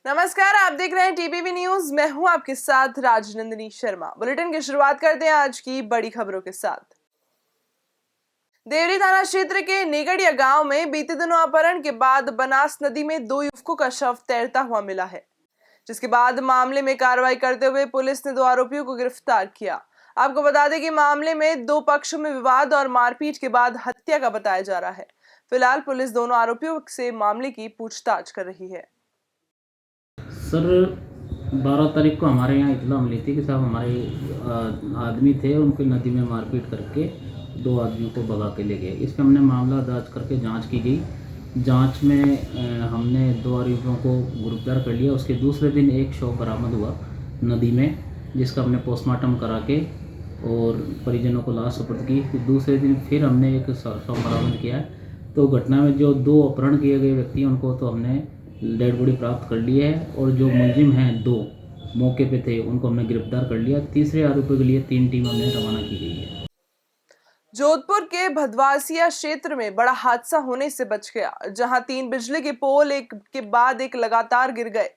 नमस्कार, आप देख रहे हैं टीपीवी न्यूज। मैं हूं आपके साथ राजनंदिनी शर्मा। बुलेटिन की शुरुआत करते हैं आज की बड़ी खबरों के साथ। देवरी थाना क्षेत्र के नेगड़िया गांव में बीते दिनों अपहरण के बाद बनास नदी में 2 युवकों का शव तैरता हुआ मिला है, जिसके बाद मामले में कार्रवाई करते हुए पुलिस ने 2 आरोपियों को गिरफ्तार किया। आपको बता दें कि मामले में 2 पक्षों में विवाद और मारपीट के बाद हत्या का बताया जा रहा है। फिलहाल पुलिस दोनों आरोपियों से मामले की पूछताछ कर रही है। सर 12 तारीख को हमारे यहाँ इतला मिली थी कि साहब हमारे आदमी थे, उनको नदी में मारपीट करके 2 आदमियों को भगा के ले गए। इस पर हमने मामला दर्ज करके जांच की गई। जांच में हमने 2 आरोपियों को गिरफ्तार कर लिया। उसके दूसरे दिन एक शव बरामद हुआ नदी में, जिसका हमने पोस्टमार्टम करा के और परिजनों को लाश सुपुर्द की। फिर दूसरे दिन फिर हमने एक शव बरामद किया है। तो घटना में जो 2 अपहरण किए गए व्यक्ति हैं उनको तो हमने डेड बॉडी प्राप्त कर ली है, और जो मुलजिम हैं 2 मौके पे थे उनको हमने गिरफ्तार कर लिया। तीसरे आरोपी के लिए 3 टीम हमने रवाना की गई है। जोधपुर के भदवासिया क्षेत्र में बड़ा हादसा होने से बच गया, जहां 3 बिजली के पोल एक के बाद एक लगातार गिर गए।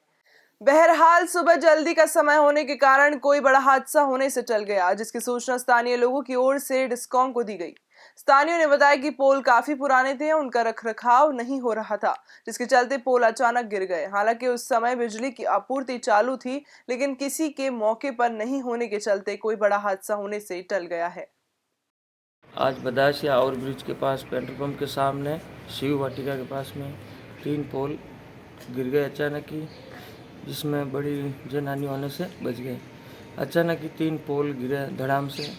बहरहाल सुबह जल्दी का समय होने के कारण कोई बड़ा हादसा होने से टल गया, जिसकी सूचना स्थानीय लोगों की ओर से डिस्कॉम को दी गई। स्थानीयों ने बताया कि पोल काफी पुराने थे, उनका रखरखाव नहीं हो रहा था, जिसके चलते पोल अचानक गिर गए। हालांकि उस समय बिजली की आपूर्ति चालू थी, लेकिन किसी के मौके पर नहीं होने के चलते कोई बड़ा हादसा होने से टल गया है। आज बदासिया और ब्रिज के पास पेट्रोल पंप के सामने शिव वाटिका के पास में 3 पोल गिर गए अचानक ही, जिसमें बड़ी जनहानि होने से बच गए। अचानक ही 3 पोल गिरे धड़ाम से,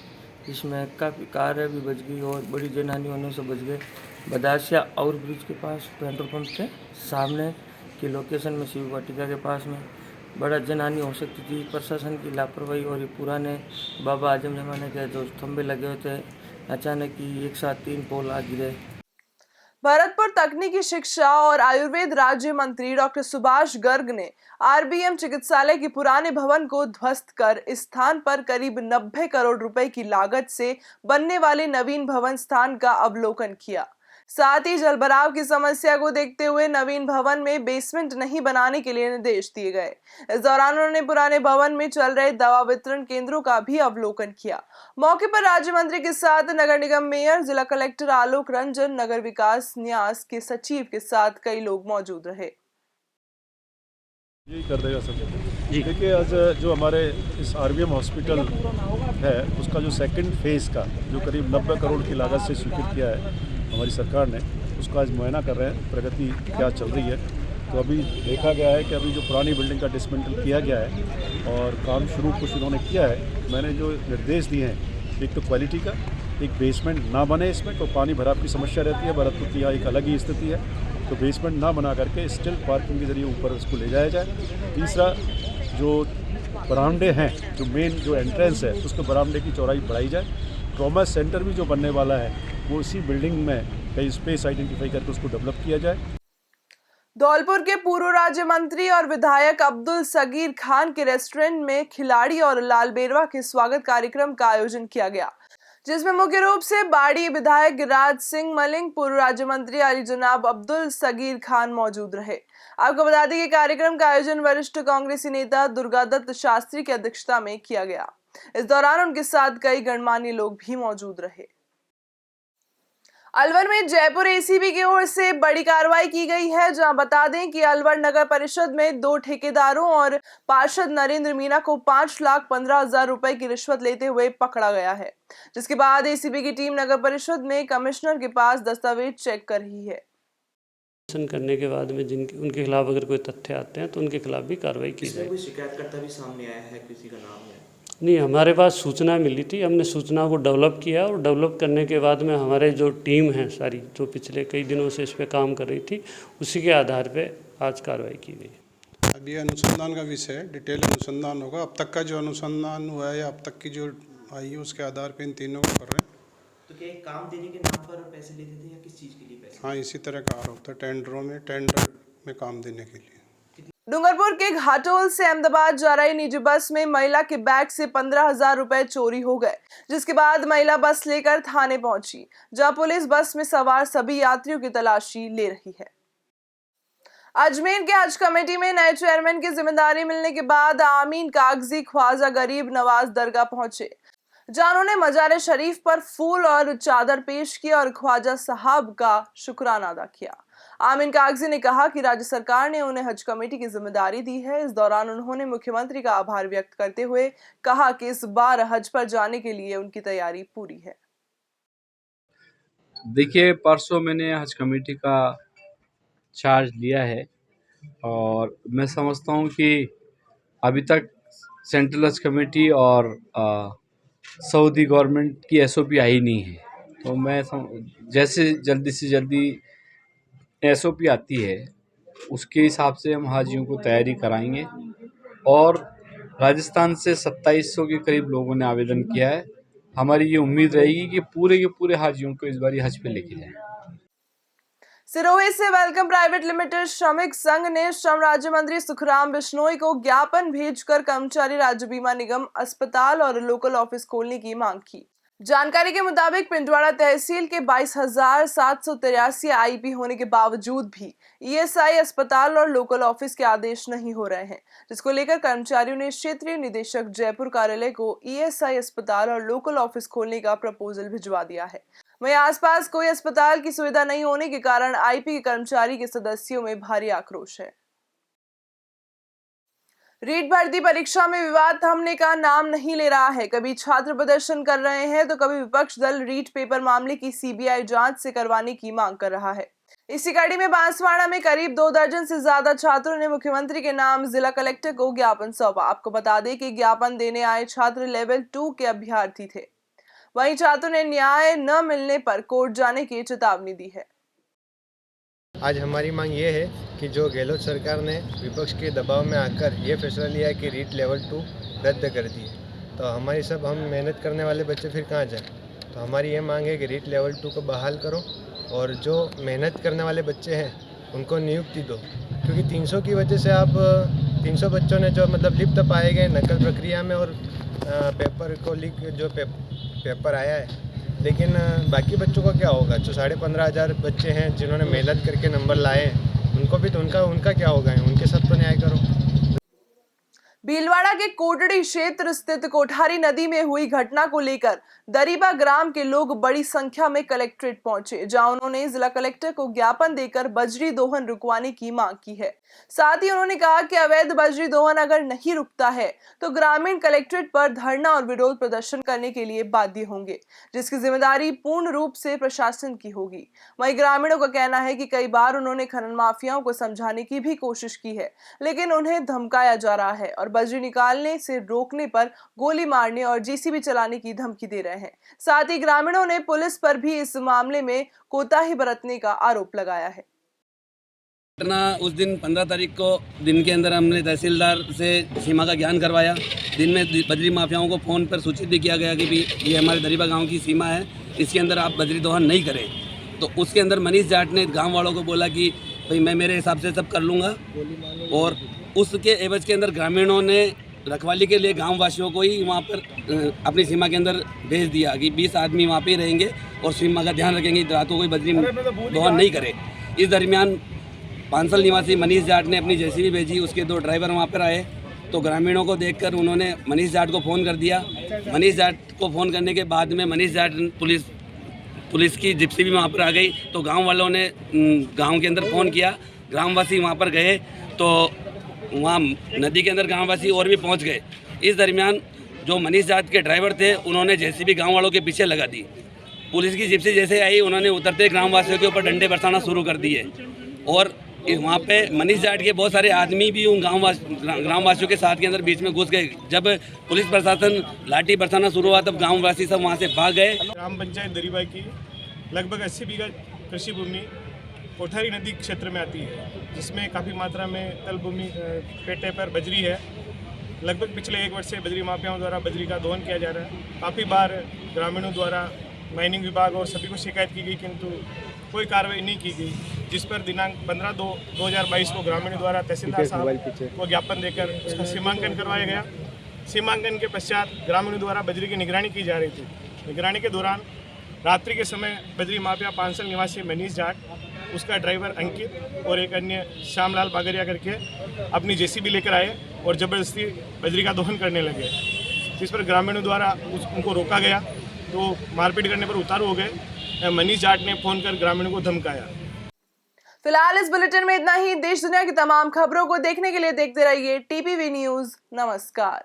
जिसमें काफ़ी कारें भी बच गई और बड़ी जनहानि होने से बच गए। बदासिया और ब्रिज के पास पेट्रोल पंप के सामने की लोकेशन में शिव वाटिका के पास में बड़ा जनहानि हो सकती थी। प्रशासन की लापरवाही और ये पुराने बाबा आजम जमाने के जो खंभे लगे हुए थे, अचानक ही एक साथ 3 पोल आ गिरे। भरतपुर तकनीकी शिक्षा और आयुर्वेद राज्य मंत्री डॉक्टर सुभाष गर्ग ने आरबीएम चिकित्सालय के पुराने भवन को ध्वस्त कर इस स्थान पर करीब 90 करोड़ रुपए की लागत से बनने वाले नवीन भवन स्थान का अवलोकन किया। साथ ही जलभराव की समस्या को देखते हुए नवीन भवन में बेसमेंट नहीं बनाने के लिए निर्देश दिए गए। इस दौरान उन्होंने पुराने भवन में चल रहे दवा वितरण केंद्रों का भी अवलोकन किया। मौके पर राज्य मंत्री के साथ नगर निगम मेयर, जिला कलेक्टर आलोक रंजन, नगर विकास न्यास के सचिव के साथ कई लोग मौजूद रहे। यही कर देगा सब। देखिए, आज जो हमारे इस आरबीएम हॉस्पिटल है उसका जो सेकंड फेज़ का जो करीब 90 करोड़ की लागत से स्वीकृत किया है हमारी सरकार ने, उसका आज मुआयना कर रहे हैं, प्रगति क्या चल रही है। तो अभी देखा गया है कि अभी जो पुरानी बिल्डिंग का डिसमेंटल किया गया है और काम शुरू कुछ इन्होंने किया है। मैंने जो निर्देश दिए हैं, एक तो क्वालिटी का, एक बेसमेंट ना बने इसमें, तो पानी भराव की समस्या रहती है। भरतपुर की यहाँ एक अलग ही स्थिति है, तो बेसमेंट ना बना करके स्टिल पार्किंग के जरिए ऊपर उसको ले जाया जाए। तीसरा, जो बरामदे हैं, जो मेन जो एंट्रेंस है, उसके बरामदे की चौड़ाई बढ़ाई जाए। ट्रॉमा सेंटर भी जो बनने वाला है वो इसी बिल्डिंग में कई स्पेस आइडेंटिफाई करके उसको डेवलप किया जाए। धौलपुर के पूर्व राज्य मंत्री और विधायक अब्दुल सगीर खान के रेस्टोरेंट में खिलाड़ी और लालबेरवा के स्वागत कार्यक्रम का आयोजन किया गया, जिसमें मुख्य रूप से बाड़ी विधायक गिरिराज सिंह मलिंग, पूर्व राज्य मंत्री अली जनाब अब्दुल सगीर खान मौजूद रहे। आपको बता दें कि कार्यक्रम का आयोजन वरिष्ठ कांग्रेसी नेता दुर्गादत्त शास्त्री की अध्यक्षता में किया गया। इस दौरान उनके साथ कई गणमान्य लोग भी मौजूद रहे। अलवर में जयपुर एसीबी की ओर से बड़ी कार्रवाई की गई है, जहां बता दें कि अलवर नगर परिषद में 2 ठेकेदारों और पार्षद नरेंद्र मीणा को 5,15,000 रुपए की रिश्वत लेते हुए पकड़ा गया है, जिसके बाद एसीबी की टीम नगर परिषद में कमिश्नर के पास दस्तावेज चेक कर रही है। करने के बाद में जिनके उनके खिलाफ अगर कोई तथ्य आते हैं तो उनके खिलाफ भी कार्रवाई की जाए। कोई शिकायतकर्ता भी सामने आया है, किसी का नाम है? नहीं, हमारे पास सूचना मिली थी, हमने सूचना को डेवलप किया और डेवलप करने के बाद में हमारे जो टीम है सारी, जो पिछले कई दिनों से इस पर काम कर रही थी, उसी के आधार पे आज कार्रवाई की गई। अब ये अनुसंधान का विषय है, डिटेल अनुसंधान होगा। अब तक का जो अनुसंधान हुआ है या अब तक की जो आई है उसके आधार पे इन तीनों को कर रहे हैं। तो क्या काम देने के नाम पर पैसे लेते थे या किस चीज़ के लिए पैसे? हाँ, इसी तरह का आरोप था, टेंडर में काम देने के लिए। डूंगरपुर के घाटोल से अहमदाबाद जा रही निजी बस में महिला के बैग से 15,000 रुपए चोरी हो गए, जिसके बाद महिला बस लेकर थाने पहुंची, जहां पुलिस बस में सवार सभी यात्रियों की तलाशी ले रही है। अजमेर के हज कमेटी में नए चेयरमैन की जिम्मेदारी मिलने के बाद आमीन कागजी ख्वाजा गरीब नवाज दरगाह पहुंचे, जहां उन्होंने मजार शरीफ पर फूल और चादर पेश किया और ख्वाजा साहब का शुक्राना अदा किया। आमीन कागजी ने कहा कि राज्य सरकार ने उन्हें हज कमेटी की जिम्मेदारी दी है। इस दौरान उन्होंने मुख्यमंत्री का आभार व्यक्त करते हुए कहा कि इस बार हज पर जाने के लिए उनकी तैयारी पूरी है। देखिए, परसों मैंने हज कमेटी का चार्ज लिया है और मैं समझता हूँ कि अभी तक सेंट्रल हज कमेटी और सऊदी गवर्नमेंट की SOP आई नहीं है। तो मैं जैसे जल्दी से जल्दी SOP आती है उसके हिसाब से हम हाजियों को तैयारी कराएंगे। और राजस्थान से 2700 के करीब लोगों ने आवेदन किया है। हमारी ये उम्मीद रहेगी कि पूरे के पूरे हाजियों को इस बार हज पे लेके जाएं। सिरोही से वेलकम प्राइवेट लिमिटेड श्रमिक संघ ने श्रम राज्य मंत्री सुखराम बिश्नोई को ज्ञापन भेजकर कर्मचारी राज्य बीमा निगम अस्पताल और लोकल ऑफिस खोलने की मांग की। जानकारी के मुताबिक पिंडवाड़ा तहसील के 22,783 IP होने के बावजूद भी ESI अस्पताल और लोकल ऑफिस के आदेश नहीं हो रहे हैं, जिसको लेकर कर्मचारियों ने क्षेत्रीय निदेशक जयपुर कार्यालय को ESI अस्पताल और लोकल ऑफिस खोलने का प्रपोजल भिजवा दिया है। वहीं आसपास कोई अस्पताल की सुविधा नहीं होने के कारण IP के कर्मचारी के सदस्यों में भारी आक्रोश है। रीट भर्ती परीक्षा में विवाद थमने का नाम नहीं ले रहा है। कभी छात्र प्रदर्शन कर रहे हैं तो कभी विपक्ष दल रीट पेपर मामले की CBI जांच से करवाने की मांग कर रहा है। इसी कड़ी में बांसवाड़ा में करीब 2 दर्जन से ज्यादा छात्रों ने मुख्यमंत्री के नाम जिला कलेक्टर को ज्ञापन सौंपा। आपको बता दें कि ज्ञापन देने आए छात्र लेवल 2 के अभ्यर्थी थे। वहीं छात्रों ने न्याय न मिलने पर कोर्ट जाने की चेतावनी दी है। आज हमारी मांग ये है कि जो गहलोत सरकार ने विपक्ष के दबाव में आकर ये फैसला लिया है कि रीट लेवल 2 रद्द कर दी है, तो हमारी सब हम मेहनत करने वाले बच्चे फिर कहाँ जाएं। तो हमारी ये मांग है कि रीट लेवल 2 को बहाल करो और जो मेहनत करने वाले बच्चे हैं उनको नियुक्ति दो, क्योंकि 300 की वजह से आप 300 बच्चों ने जो मतलब लिप्त पाए गए नकल प्रक्रिया में और पेपर को लीक जो पेपर आया है, लेकिन बाकी बच्चों का क्या होगा? जो 15,500 बच्चे हैं जिन्होंने मेहनत करके नंबर लाए हैं, उनको भी तो उनका क्या होगा? उनके साथ तो न्याय करो। भीलवाड़ा के कोटड़ी क्षेत्र स्थित कोठारी नदी में हुई घटना को लेकर दरीबा ग्राम के लोग बड़ी संख्या में कलेक्ट्रेट पहुंचे, जहां उन्होंने जिला कलेक्टर को ज्ञापन देकर बजरी दोहन रुकवाने की मांग की है। साथ ही उन्होंने कहा कि अवैध बजरी दोहन अगर नहीं रुकता है तो ग्रामीण कलेक्ट्रेट पर धरना और विरोध प्रदर्शन करने के लिए बाध्य होंगे, जिसकी जिम्मेदारी पूर्ण रूप से प्रशासन की होगी। वहीं ग्रामीणों का कहना है कि कई बार उन्होंने खनन माफियाओं को समझाने की भी कोशिश की है, लेकिन उन्हें धमकाया जा रहा है और बजरी निकालने से रोकने पर गोली मारने और JCB चलाने की धमकी दे रहे हैं। साथ ही ग्रामीणों ने पुलिस पर भी इस मामले में कोताही बरतने का आरोप लगाया है। घटना उस दिन 15 तारीख को दिन के अंदर हमने तहसीलदार से सीमा का ज्ञान करवाया। दिन में बजरी माफियाओं को फ़ोन पर सूचित भी किया गया कि भी ये हमारे दरीबा गांव की सीमा है, इसके अंदर आप बजरी दोहन नहीं करें। तो उसके अंदर मनीष जाट ने गांव वालों को बोला कि भाई मैं मेरे हिसाब से सब कर लूँगा, और उसके एवज के अंदर ग्रामीणों ने रखवाली के लिए गाँव वासियों को ही वहाँ पर अपनी सीमा के अंदर भेज दिया कि 20 आदमी वहाँ पर ही रहेंगे और सीमा का ध्यान रखेंगे, रात को कोई बजरी दोहन नहीं करे। इस दरमियान पांसल निवासी मनीष जाट ने अपनी JCB भेजी, उसके 2 ड्राइवर वहाँ पर आए तो ग्रामीणों को देखकर उन्होंने मनीष जाट को फ़ोन कर दिया। मनीष जाट को फ़ोन करने के बाद में मनीष जाट पुलिस की जिप्सी भी वहाँ पर आ गई, तो गांव वालों ने गांव के अंदर फ़ोन किया। ग्रामवासी वहाँ पर गए तो वहाँ नदी के अंदर गांववासी और भी पहुँच गए। इस दरमियान जो मनीष जाट के ड्राइवर थे उन्होंने JCB गाँव वालों के पीछे लगा दी। पुलिस की जिप्सी जैसे आई उन्होंने उतरते ग्रामवासियों के ऊपर डंडे बरसाना शुरू कर दिए, और वहाँ पे मनीष जाट के बहुत सारे आदमी भी उन ग्रामवासियों के साथ के अंदर बीच में घुस गए। जब पुलिस प्रशासन लाठी बरसाना शुरू हुआ तब गांववासी सब वहाँ से भाग गए। ग्राम पंचायत दरीबा की लगभग 80 बीघा कृषि भूमि कोठारी नदी क्षेत्र में आती है, जिसमें काफ़ी मात्रा में तल भूमि पेटे पर बजरी है। लगभग पिछले 1 वर्ष से बजरी माफियाओं द्वारा बजरी का दोहन किया जा रहा है। काफ़ी बार ग्रामीणों द्वारा माइनिंग विभाग और सभी को शिकायत की गई, किंतु कोई कार्रवाई नहीं की गई, जिस पर दिनांक 15/2/2022 को ग्रामीणों द्वारा तहसीलदार साहब को ज्ञापन देकर उसका सीमांकन करवाया गया। सीमांकन के पश्चात ग्रामीणों द्वारा बजरी की निगरानी की जा रही थी। निगरानी के दौरान रात्रि के समय बजरी माफिया पांसल निवासी मनीष जाट उसका ड्राइवर अंकित और एक अन्य श्यामलाल बागरिया करके अपनी जेसीबी लेकर आए और ज़बरदस्ती बजरी का दोहन करने लगे, जिस पर ग्रामीणों द्वारा उनको रोका गया तो मारपीट करने पर उतारू हो गए। मनीष जाट ने फ़ोन कर ग्रामीणों को धमकाया। फिलहाल इस बुलेटिन में इतना ही। देश दुनिया की तमाम खबरों को देखने के लिए देखते रहिए टीपीवी न्यूज़। नमस्कार।